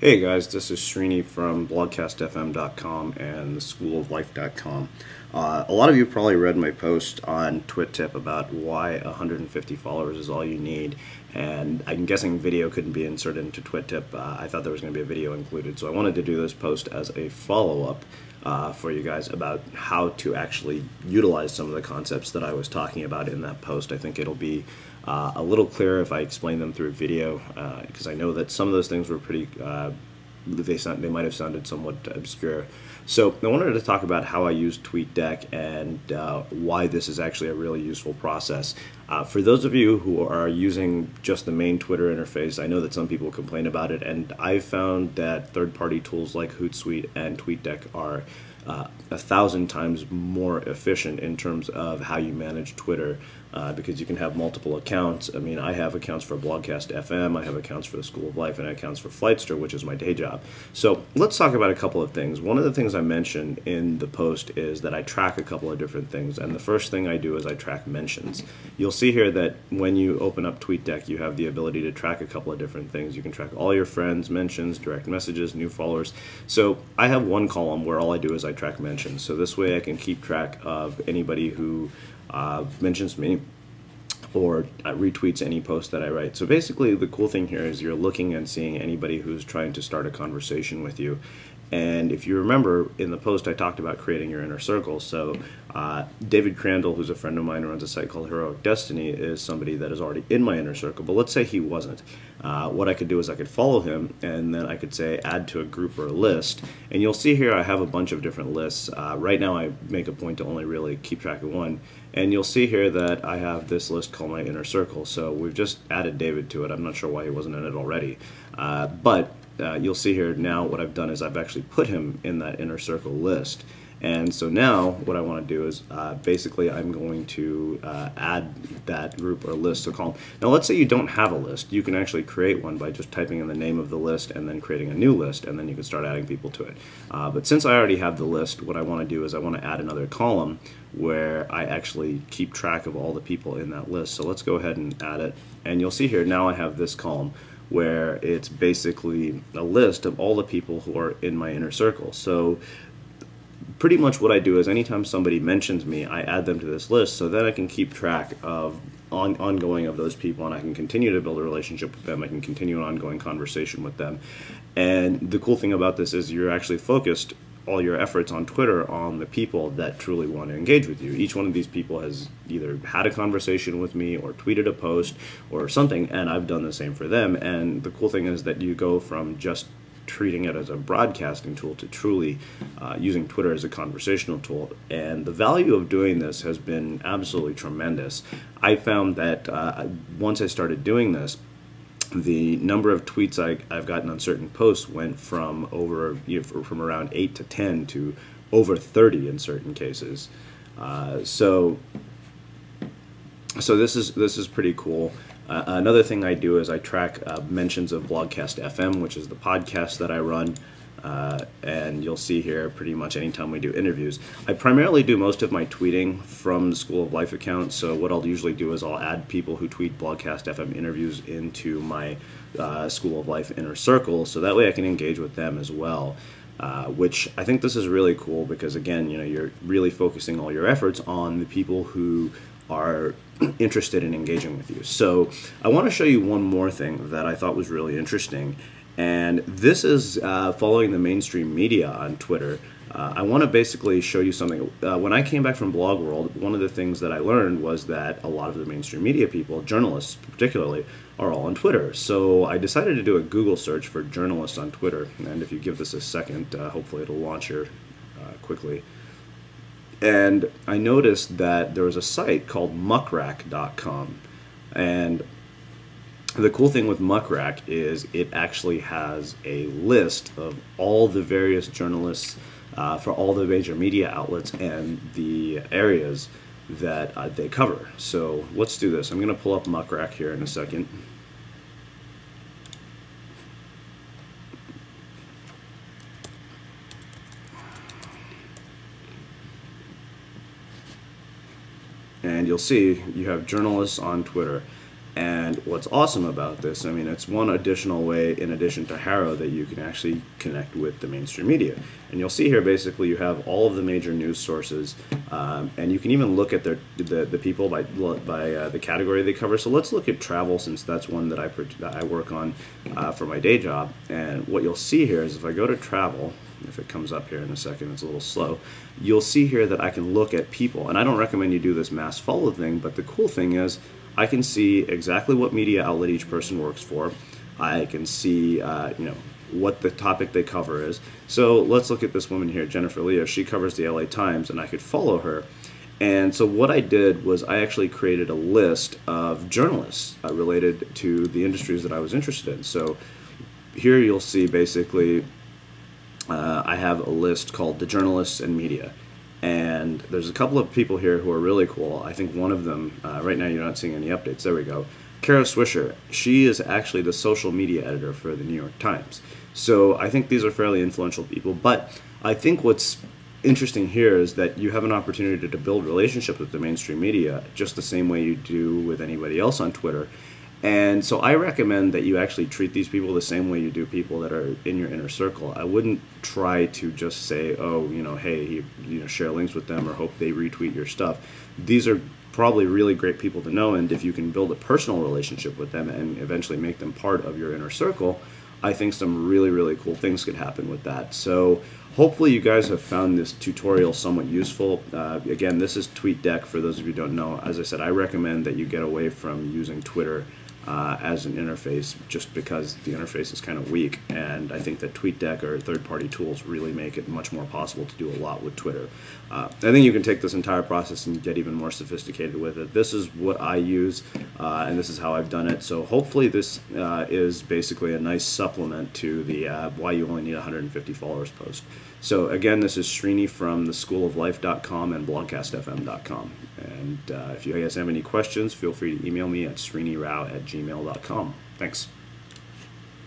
Hey guys, this is Srini from blogcastfm.com and theschooloflife.com. A lot of you probably read my post on TwitTip about why 150 followers is all you need, and I'm guessing video couldn't be inserted into TwitTip. I thought there was going to be a video included, so I wanted to do this post as a follow-up for you guys about how to actually utilize some of the concepts that I was talking about in that post. I think it'll be a little clearer if I explain them through video, because I know that some of those things were pretty, they might have sounded somewhat obscure. So I wanted to talk about how I use TweetDeck and why this is actually a really useful process. For those of you who are using just the main Twitter interface, I know that some people complain about it, and I've found that third-party tools like Hootsuite and TweetDeck are 1,000 times more efficient in terms of how you manage Twitter, because you can have multiple accounts. I mean, I have accounts for Blogcast FM, I have accounts for the School of Life, and accounts for Flightster, which is my day job. So let's talk about a couple of things. One of the things I mentioned in the post is that I track a couple of different things, and the first thing I do is I track mentions. You'll see here that when you open up TweetDeck, you have the ability to track a couple of different things. You can track all your friends, mentions, direct messages, new followers. So I have one column where all I do is I track mentions. So this way I can keep track of anybody who mentions me or retweets any post that I write. So basically the cool thing here is you're looking and seeing anybody who's trying to start a conversation with you. And if you remember, in the post I talked about creating your inner circle. So David Crandall, who's a friend of mine who runs a site called Heroic Destiny, is somebody that is already in my inner circle. But let's say he wasn't. What I could do is I could follow him, and then I could say add to a group or a list. And you'll see here I have a bunch of different lists. Right now I make a point to only really keep track of one. And you'll see here that I have this list called my inner circle. So we've just added David to it. I'm not sure why he wasn't in it already. But you'll see here now what I've done is I've actually put him in that inner circle list. And so now what I want to do is basically I'm going to add that group or list or column. Now let's say you don't have a list. You can actually create one by just typing in the name of the list and then creating a new list, and then you can start adding people to it. But since I already have the list, what I want to do is I want to add another column where I actually keep track of all the people in that list. So let's go ahead and add it. And you'll see here now I have this column where it's basically a list of all the people who are in my inner circle. So pretty much what I do is anytime somebody mentions me, I add them to this list so that I can keep track of ongoing of those people, and I can continue to build a relationship with them. I can continue an ongoing conversation with them. And the cool thing about this is you're actually focused all your efforts on Twitter on the people that truly want to engage with you. Each one of these people has either had a conversation with me or tweeted a post or something, and I've done the same for them. And the cool thing is that you go from just treating it as a broadcasting tool to truly using Twitter as a conversational tool. And the value of doing this has been absolutely tremendous. I found that once I started doing this, the number of tweets I've gotten on certain posts went from from around 8 to 10 to over 30 in certain cases. So this is pretty cool. Another thing I do is I track mentions of Blogcast FM, which is the podcast that I run. And you'll see here pretty much anytime we do interviews. I primarily do most of my tweeting from the School of Life account, so what I'll usually do is I'll add people who tweet Blogcast FM interviews into my School of Life inner circle, so that way I can engage with them as well. Which I think this is really cool because, again, you're really focusing all your efforts on the people who are interested in engaging with you. So I want to show you one more thing that I thought was really interesting. And this is following the mainstream media on Twitter. I want to basically show you something. When I came back from Blog World, one of the things that I learned was that a lot of the mainstream media people, journalists particularly, are all on Twitter. So I decided to do a Google search for journalists on Twitter. And if you give this a second, hopefully it'll launch here quickly. And I noticed that there was a site called muckrack.com. And the cool thing with Muckrack is it actually has a list of all the various journalists for all the major media outlets and the areas that they cover. So let's do this. I'm going to pull up Muckrack here in a second. And you'll see you have journalists on Twitter. And what's awesome about this, I mean, it's one additional way in addition to Harrow that you can actually connect with the mainstream media. And you'll see here basically you have all of the major news sources, and you can even look at the people by the category they cover. So let's look at travel, since that's one that I work on for my day job. And what you'll see here is if I go to travel, if it comes up here in a second, it's a little slow, you'll see here that I can look at people. And I don't recommend you do this mass follow thing, but the cool thing is I can see exactly what media outlet each person works for. I can see what the topic they cover is. So let's look at this woman here, Jennifer Leo. She covers the LA Times, and I could follow her. And so what I did was I actually created a list of journalists related to the industries that I was interested in. So here you'll see basically I have a list called the journalists and media. And there's a couple of people here who are really cool. I think one of them, right now you're not seeing any updates, there we go. Kara Swisher, she is actually the social media editor for the New York Times. So I think these are fairly influential people, but I think what's interesting here is that you have an opportunity to build relationships with the mainstream media just the same way you do with anybody else on Twitter. And so I recommend that you actually treat these people the same way you do people that are in your inner circle. I wouldn't try to just say, oh, hey, share links with them or hope they retweet your stuff. These are probably really great people to know, and if you can build a personal relationship with them and eventually make them part of your inner circle, I think some really, really cool things could happen with that. So hopefully you guys have found this tutorial somewhat useful. Again, this is TweetDeck for those of you who don't know. As I said, I recommend that you get away from using Twitter as an interface, just because the interface is kind of weak, and I think that TweetDeck or third-party tools really make it much more possible to do a lot with Twitter. I think you can take this entire process and get even more sophisticated with it. This is what I use, and this is how I've done it. So hopefully this is basically a nice supplement to the why you only need 150 followers post. So again, this is Srini from theschooloflife.com and blogcastfm.com. And if you guys have any questions, feel free to email me at srinirao@gmail.com. Thanks.